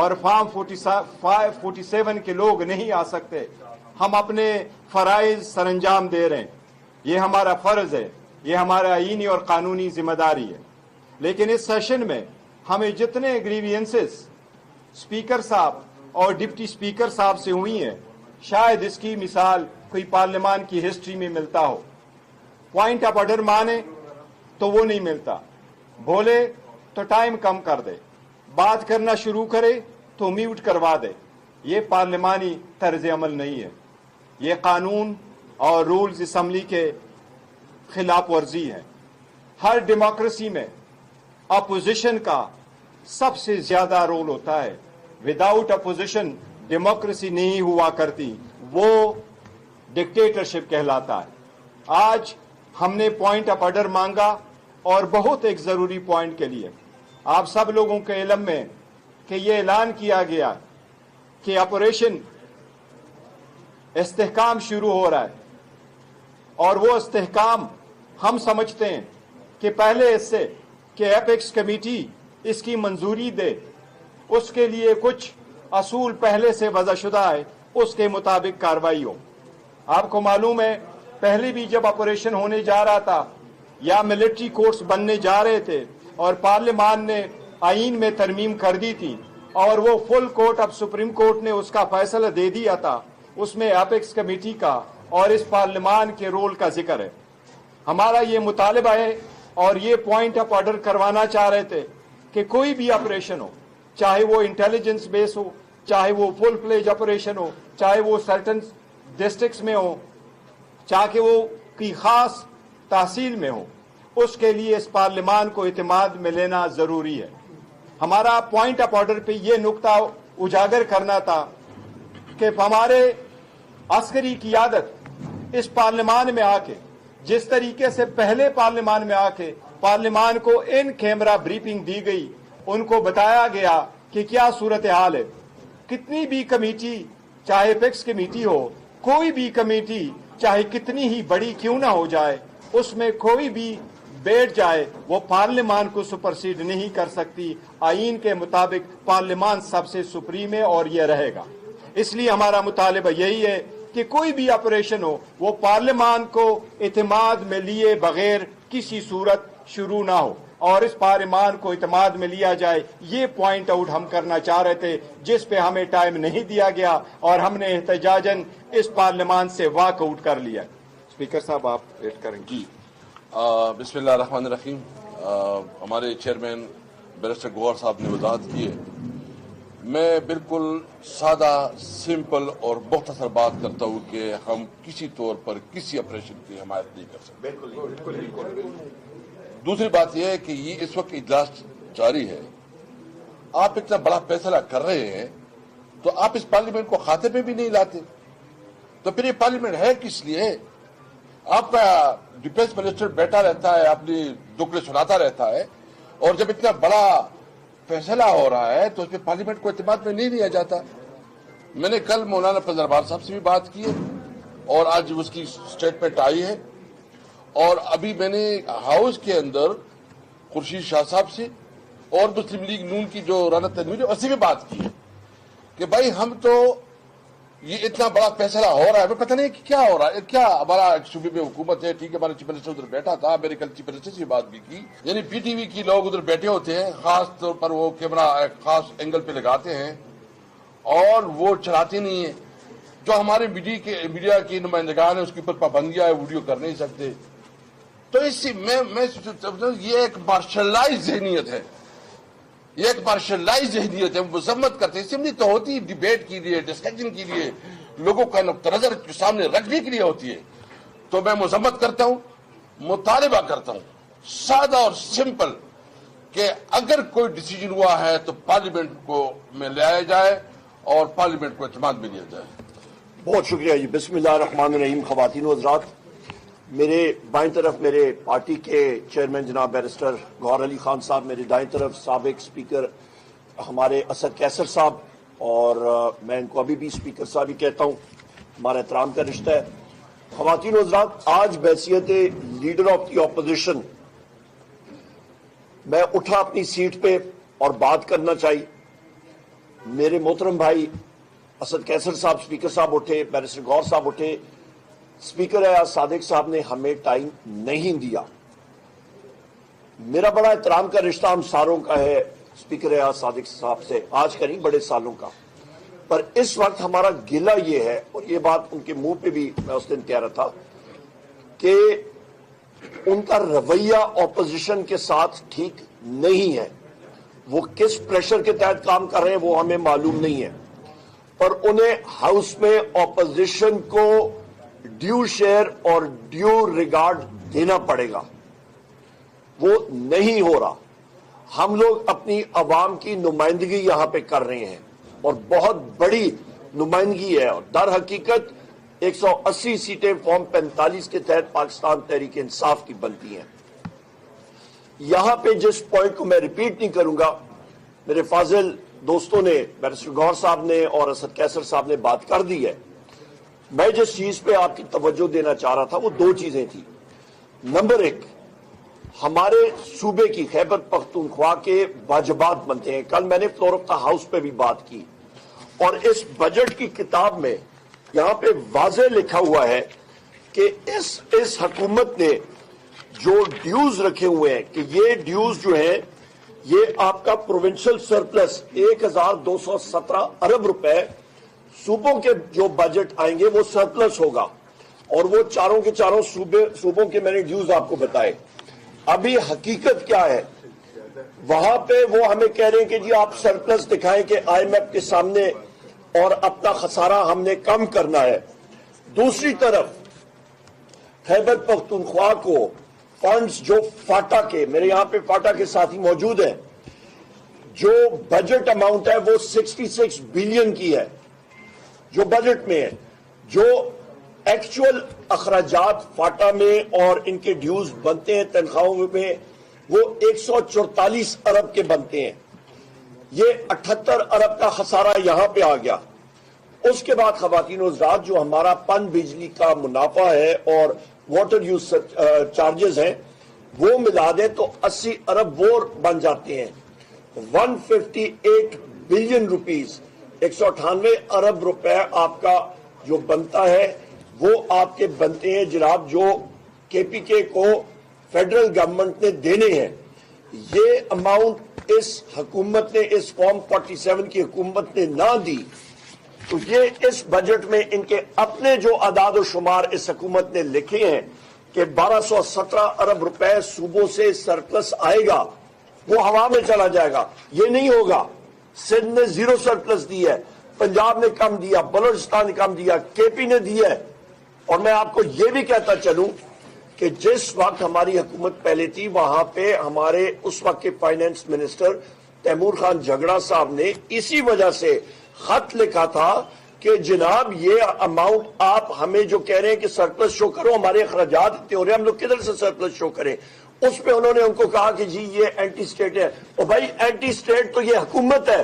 اور فارم 47 کے لوگ نہیں آ سکتے. ہم اپنے فرائض سر انجام دے رہے ہیں. یہ ہمارا فرض ہے, یہ ہمارا آئینی اور قانونی ذمہ داری ہے. لیکن اس سیشن میں ہمیں جتنے گریوینسز اسپیکر صاحب اور ڈپٹی اسپیکر صاحب سے ہوئی ہیں, شاید اس کی مثال کوئی پارلیمان کی ہسٹری میں ملتا ہو. پوائنٹ آف آرڈر مانے تو وہ نہیں ملتا, بولے تو ٹائم کم کر دے, بات کرنا شروع کرے تو میوٹ کروا دے. یہ پارلیمانی طرز عمل نہیں ہے, یہ قانون اور رولز اسمبلی کے خلاف ورزی ہے. ہر ڈیموکریسی میں اپوزیشن کا سب سے زیادہ رول ہوتا ہے. وداؤٹ اپوزیشن ڈیموکریسی نہیں ہوا کرتی, وہ ڈکٹیٹرشپ کہلاتا ہے. آج ہم نے پوائنٹ آف آرڈر مانگا اور بہت ایک ضروری پوائنٹ کے لیے. آپ سب لوگوں کے علم میں کہ یہ اعلان کیا گیا کہ آپریشن استحکام شروع ہو رہا ہے, اور وہ استحکام ہم سمجھتے ہیں کہ پہلے اس سے کہ ایپیکس کمیٹی اس کی منظوری دے, اس کے لیے کچھ اصول پہلے سے وضع شدہ ہے, اس کے مطابق کارروائی ہو. آپ کو معلوم ہے پہلے بھی جب آپریشن ہونے جا رہا تھا یا ملٹری کورٹس بننے جا رہے تھے اور پارلیمان نے آئین میں ترمیم کر دی تھی اور وہ full court of supreme court نے اس کا فیصلہ دے دیا تھا, اس میں ایپیکس کمیٹی کا اور اس پارلیمان کے رول کا ذکر ہے. ہمارا یہ مطالبہ ہے اور یہ پوائنٹ آف آرڈر کروانا چاہ رہے تھے کہ کوئی بھی آپریشن ہو, چاہے وہ انٹیلیجنس بیس ہو, چاہے وہ فل فلیج آپریشن ہو, چاہے وہ سرٹن ڈسٹرکٹس میں ہو, چاہے وہ کی خاص تحصیل میں ہو, اس کے لیے اس پارلیمان کو اعتماد میں لینا ضروری ہے. ہمارا پوائنٹ آف آرڈر پہ یہ نقطہ اجاگر کرنا تھا کہ ہمارے عسکری قیادت اس پارلیمان میں آ کے جس طریقے سے پہلے پارلیمان میں آ کے پارلیمان کو ان کیمرہ بریفنگ دی گئی, ان کو بتایا گیا کہ کیا صورتحال ہے. کتنی بھی کمیٹی, چاہے ایپیکس کمیٹی ہو, کوئی بھی کمیٹی چاہے کتنی ہی بڑی کیوں نہ ہو جائے, اس میں کوئی بھی بیٹھ جائے وہ پارلیمان کو سپرسیڈ نہیں کر سکتی. آئین کے مطابق پارلیمان سب سے سپریم ہے اور یہ رہے گا. اس لیے ہمارا مطالبہ یہی ہے کہ کوئی بھی آپریشن ہو وہ پارلیمان کو اعتماد میں لیے بغیر کسی صورت شروع نہ ہو, اور اس پارلیمان کو اعتماد میں لیا جائے. یہ پوائنٹ آؤٹ ہم کرنا چاہ رہے تھے جس پہ ہمیں ٹائم نہیں دیا گیا اور ہم نے احتجاجاً اس پارلیمان سے واک آؤٹ کر لیا. اسپیکر صاحب آپ ویٹ کریں. جی بسم اللہ الرحمن الرحیم. ہمارے چیئرمین بیرسٹر گوہر صاحب نے وضاحت کی ہے. میں بالکل سادہ, سمپل اور مختصر بات کرتا ہوں کہ ہم کسی طور پر کسی آپریشن کی حمایت نہیں کر سکتے. بالکل. دوسری بات یہ ہے کہ یہ اس وقت اجلاس جاری ہے, آپ اتنا بڑا فیصلہ کر رہے ہیں تو آپ اس پارلیمنٹ کو کھاتے میں بھی نہیں لاتے, تو پھر یہ پارلیمنٹ ہے کس لیے؟ آپ کا ڈیفینس منسٹر بیٹھا رہتا ہے, اپنی دکھڑے سناتا رہتا ہے, اور جب اتنا بڑا فیصلہ ہو رہا ہے تو اس میں پارلیمنٹ کو اعتماد میں نہیں لیا جاتا. میں نے کل مولانا فضل الرحمان صاحب سے بھی بات کی ہے اور آج اس کی اسٹیٹمنٹ آئی ہے, اور ابھی میں نے ہاؤس کے اندر خورشید شاہ صاحب سے اور مسلم لیگ نون کی جو رانا تنویر ہے, اس سے بھی بات کی ہے کہ بھائی ہم تو یہ اتنا بڑا فیصلہ ہو رہا ہے, ہمیں پتہ نہیں کہ کیا ہو رہا ہے. کیا ہمارا صوبے میں حکومت ہے, ٹھیک ہے, ہمارا چیف منسٹر ادھر بیٹھا تھا, میرے کل چیف منسٹر سے بات بھی کی, یعنی پی ٹی وی کی لوگ ادھر بیٹھے ہوتے ہیں, خاص طور پر وہ کیمرہ خاص اینگل پہ لگاتے ہیں اور وہ چلاتے نہیں ہیں. جو ہمارے میڈیا کی نمائندگان ہیں اس کے اوپر پابندیاں ہے, ویڈیو کر نہیں سکتے. تو اس سے میں یہ ایک مارشلائز ذہنیت ہے, یہ ایک مارشلائز ذہنیت ہے. مذمت کرتے ہیں, اسمبلی تو ہوتی ہے ڈیبیٹ کے لیے, ڈسکشن کے لیے, لوگوں کا نقطہ نظر سامنے رکھنے کے لیے ہوتی ہے. تو میں مذمت کرتا ہوں, مطالبہ کرتا ہوں سادہ اور سمپل کہ اگر کوئی ڈیسیجن ہوا ہے تو پارلیمنٹ کو میں لے آیا جائے اور پارلیمنٹ کو اعتماد میں لیا جائے. بہت شکریہ جی. بسم اللہ الرحمن الرحیم. خواتین و حضرات, میرے بائیں طرف میرے پارٹی کے چیئرمین جناب بیرسٹر گوہر علی خان صاحب, میرے دائیں طرف سابق اسپیکر ہمارے اسد کیسر صاحب, اور میں ان کو ابھی بھی اسپیکر صاحب ہی کہتا ہوں, ہمارا احترام کا رشتہ ہے. خواتین و حضرات, آج بحیثیت لیڈر آف دی اپوزیشن میں اٹھا اپنی سیٹ پہ اور بات کرنا چاہیے. میرے محترم بھائی اسد کیسر صاحب اسپیکر صاحب اٹھے, بیرسٹر گور صاحب اٹھے, اسپیکر ایاز صادق صاحب نے ہمیں ٹائم نہیں دیا. میرا بڑا احترام کا رشتہ ہم ساروں کا ہے اسپیکر ایاز صادق صاحب سے, آج کا نہیں بڑے سالوں کا, پر اس وقت ہمارا گلہ یہ ہے, اور یہ بات ان کے منہ پہ بھی میں اس دن کہہ رہا تھا, کہ ان کا رویہ اپوزیشن کے ساتھ ٹھیک نہیں ہے. وہ کس پریشر کے تحت کام کر رہے ہیں وہ ہمیں معلوم نہیں ہے, پر انہیں ہاؤس میں اپوزیشن کو ڈیو شیئر اور ڈیو ریگارڈ دینا پڑے گا. وہ نہیں ہو رہا. ہم لوگ اپنی عوام کی نمائندگی یہاں پہ کر رہے ہیں, اور بہت بڑی نمائندگی ہے, اور در حقیقت 180 سیٹیں فارم 45 کے تحت پاکستان تحریک انصاف کی بنتی ہیں. یہاں پہ جس پوائنٹ کو میں ریپیٹ نہیں کروں گا, میرے فاضل دوستوں نے, بیرسٹر گور صاحب نے اور اسد کیسر صاحب نے بات کر دی ہے. میں جس چیز پہ آپ کی توجہ دینا چاہ رہا تھا وہ دو چیزیں تھیں. نمبر ایک, ہمارے صوبے کی خیبر پختونخوا کے واجبات بنتے ہیں. کل میں نے فلور آف دا ہاؤس پہ بھی بات کی, اور اس بجٹ کی کتاب میں یہاں پہ واضح لکھا ہوا ہے کہ اس حکومت نے جو ڈیوز رکھے ہوئے ہیں, کہ یہ ڈیوز جو ہیں یہ آپ کا پروونشل سرپلس 1217 ارب روپے صوبوں کے جو بجٹ آئیں گے وہ سرپلس ہوگا, اور وہ چاروں کے چاروں صوبوں کے میں نے ڈیوز آپ کو بتائے. ابھی حقیقت کیا ہے, وہاں پہ وہ ہمیں کہہ رہے ہیں کہ جی آپ سرپلس دکھائیں کہ آئی ایم ایف کے سامنے, اور اپنا خسارہ ہم نے کم کرنا ہے. دوسری طرف خیبر پختونخوا کو فنڈز جو فاٹا کے, میرے یہاں پہ فاٹا کے ساتھی موجود ہیں, جو بجٹ اماؤنٹ ہے وہ 66 بلین کی ہے جو بجٹ میں ہے. جو ایکچول اخراجات فاٹا میں اور ان کے ڈیوز بنتے ہیں تنخواہوں میں وہ 144 ارب کے بنتے ہیں. یہ 78 ارب کا خسارہ یہاں پہ آ گیا. اس کے بعد خواتین و حضرات جو ہمارا پن بجلی کا منافع ہے اور واٹر یوز چارجز ہیں وہ ملا دیں تو 80 ارب وہ بن جاتے ہیں. 158 بلین روپیز, 198 ارب روپے آپ کا جو بنتا ہے وہ آپ کے بنتے ہیں جناب, جو کے پی کے کو فیڈرل گورنمنٹ نے دینے ہیں. یہ اماؤنٹ اس حکومت نے, اس فارم 47 کی حکومت نے نہ دی, تو یہ اس بجٹ میں ان کے اپنے جو اعداد و شمار اس حکومت نے لکھے ہیں کہ 1217 ارب روپے صوبوں سے سرپلس آئے گا, وہ ہوا میں چلا جائے گا. یہ نہیں ہوگا. سندھ نے 0 سرپلس دی ہے, پنجاب نے کم دیا, بلوچستان نے کم دیا, کے پی نے دیا ہے. اور میں آپ کو یہ بھی کہتا چلوں کہ جس وقت ہماری حکومت پہلے تھی وہاں پہ ہمارے اس وقت کے فائنانس منسٹر تیمور خان جھگڑا صاحب نے اسی وجہ سے خط لکھا تھا کہ جناب یہ اماؤنٹ آپ ہمیں جو کہہ رہے ہیں کہ سرپلس شو کرو, ہمارے اخراجات اتنے ہو رہے ہیں, ہم لوگ کدھر سے سرپلس شو کریں. اس پہ انہوں نے ان کو کہا کہ جی یہ اینٹی اسٹیٹ ہے. اور بھائی اینٹی اسٹیٹ تو یہ حکومت ہے.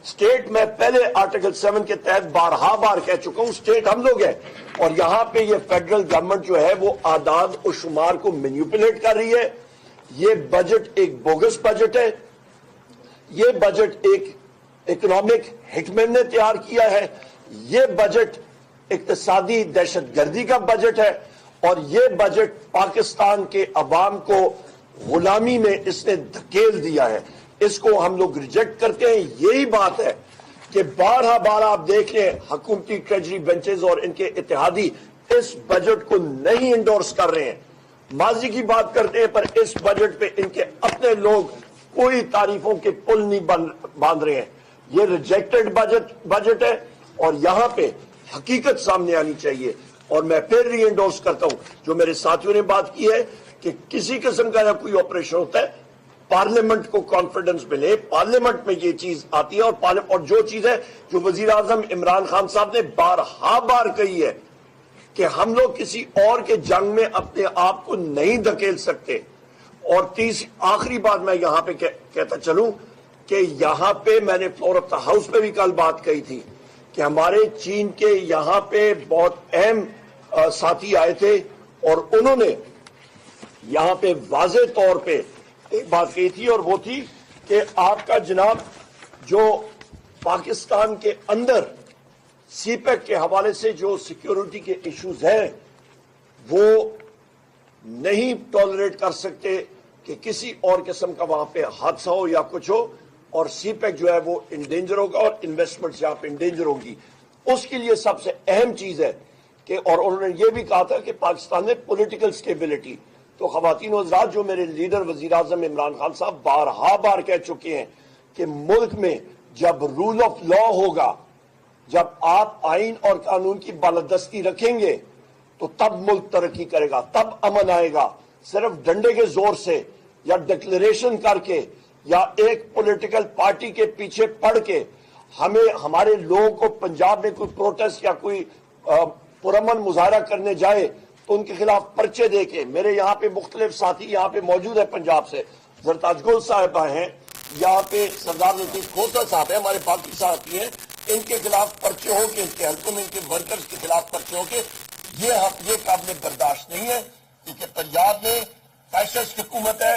اسٹیٹ میں پہلے آرٹیکل 7 کے تحت بار کہہ چکا ہوں, اسٹیٹ ہم لوگ ہیں. اور یہاں پہ یہ فیڈرل گورنمنٹ جو ہے وہ اعداد و شمار کو مینیپولیٹ کر رہی ہے. یہ بجٹ ایک بوگس بجٹ ہے. یہ بجٹ ایک اکنامک ہٹمین نے تیار کیا ہے. یہ بجٹ اقتصادی دہشت گردی کا بجٹ ہے, اور یہ بجٹ پاکستان کے عوام کو غلامی میں اس نے دھکیل دیا ہے. اس کو ہم لوگ ریجیکٹ کرتے ہیں. یہی بات ہے کہ بار آپ دیکھ لیں حکومتی ٹریجری بینچز اور ان کے اتحادی اس بجٹ کو نہیں انڈورس کر رہے ہیں. ماضی کی بات کرتے ہیں پر اس بجٹ پہ ان کے اپنے لوگ کوئی تعریفوں کے پل نہیں باندھ رہے ہیں. یہ ریجیکٹڈ بجٹ ہے, اور یہاں پہ حقیقت سامنے آنی چاہیے. اور میں پھر ری انڈورس کرتا ہوں جو میرے ساتھیوں نے بات کی ہے کہ کسی قسم کا یا کوئی آپریشن ہوتا ہے پارلیمنٹ کو کانفیڈنس ملے, پارلیمنٹ میں یہ چیز آتی ہے. اور جو چیز ہے جو وزیر اعظم عمران خان صاحب نے بار کہی ہے کہ ہم لوگ کسی اور کے جنگ میں اپنے آپ کو نہیں دھکیل سکتے. اور آخری بات میں یہاں پہ کہتا چلوں کہ یہاں پہ میں نے فلور آف دا ہاؤس پہ بھی کل بات کہی تھی کہ ہمارے چین کے یہاں پہ بہت اہم ساتھی آئے تھے, اور انہوں نے یہاں پہ واضح طور پہ ایک بات کہی تھی, اور وہ تھی کہ آپ کا جناب جو پاکستان کے اندر سی پیک کے حوالے سے جو سیکیورٹی کے ایشوز ہیں وہ نہیں ٹالریٹ کر سکتے کہ کسی اور قسم کا وہاں پہ حادثہ ہو یا کچھ ہو، اور سی پیک جو ہے وہ انڈینجر ہوگا اور انویسٹمنٹ یہاں پہ انڈینجر ہوگی. اس کے لیے سب سے اہم چیز ہے کہ، اور انہوں نے یہ بھی کہا تھا کہ پاکستان میں پولیٹیکل سٹیبلٹی. تو خواتین و حضرات، جو میرے لیڈر وزیر اعظم عمران خان صاحب بار کہہ چکے ہیں کہ ملک میں جب رول آف لا ہوگا، جب آپ آئین اور قانون کی بالادستی رکھیں گے تو تب ملک ترقی کرے گا، تب امن آئے گا. صرف ڈنڈے کے زور سے یا ڈکلیریشن کر کے یا ایک پولیٹیکل پارٹی کے پیچھے پڑ کے ہمارے لوگوں کو پنجاب میں کوئی پروٹیسٹ یا کوئی پرامن مظاہرہ کرنے جائے تو ان کے خلاف پرچے دے کے، میرے یہاں پہ مختلف ساتھی یہاں پہ موجود ہیں پنجاب سے، زرتاج گل صاحبہ ہیں، یہاں پہ سردار لطیف کھوسہ صاحب ہیں، ہمارے باقی ساتھی ہیں، ان کے خلاف پرچے ہو کے، ان کے حلقوں میں ان کے ورکرز کے خلاف پرچے ہو کے، یہ قابل برداشت نہیں ہے. کیونکہ پنجاب میں فیشسٹ حکومت ہے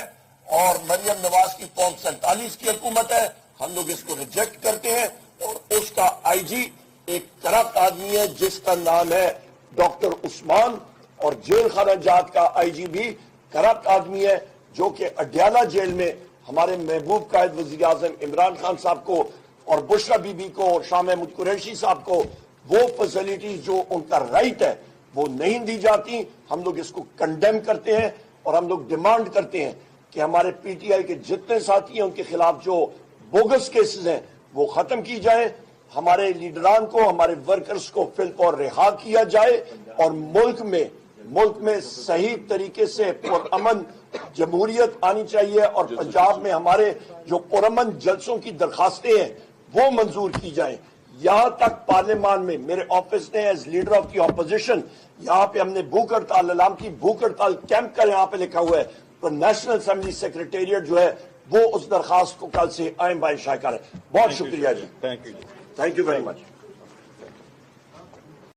اور مریم نواز کی قوم 47 کی حکومت ہے. ہم لوگ اس کو ریجیکٹ کرتے ہیں، اور اس کا آئی جی ایک کرپٹ آدمی ہے جس کا نام ہے ڈاکٹر عثمان، اور جیل خانہ جات کا آئی جی بھی کرپٹ آدمی ہے جو کہ اڈیالہ جیل میں ہمارے محبوب قائد وزیر اعظم عمران خان صاحب کو اور بشرا بی بی کو اور شاہ محمود قریشی صاحب کو وہ فیسلٹیز جو ان کا رائٹ ہے وہ نہیں دی جاتی. ہم لوگ اس کو کنڈیم کرتے ہیں اور ہم لوگ ڈیمانڈ کرتے ہیں کہ ہمارے پی ٹی آئی کے جتنے ساتھی ہیں ان کے خلاف جو بوگس کیسز ہیں وہ ختم کی جائیں، ہمارے لیڈران کو، ہمارے ورکرز کو فی الفور رہا کیا جائے، اور ملک میں صحیح طریقے سے پرامن جمہوریت آنی چاہیے، اور پنجاب میں ہمارے جو پرامن جلسوں کی درخواستیں ہیں وہ منظور کی جائیں. یہاں تک پارلیمان میں میرے آفس نے as leader of the opposition یہاں پہ ہم نے بھوک ہڑتال، علامتی بھوک ہڑتال کیمپ کا یہاں پہ لکھا ہوا ہے، تو نیشنل اسمبلی سیکریٹریٹ جو ہے وہ اس درخواست کو کل سے آئیں بائیں شائع کریں. بہت شکریہ جی، thank you. Thank you very much.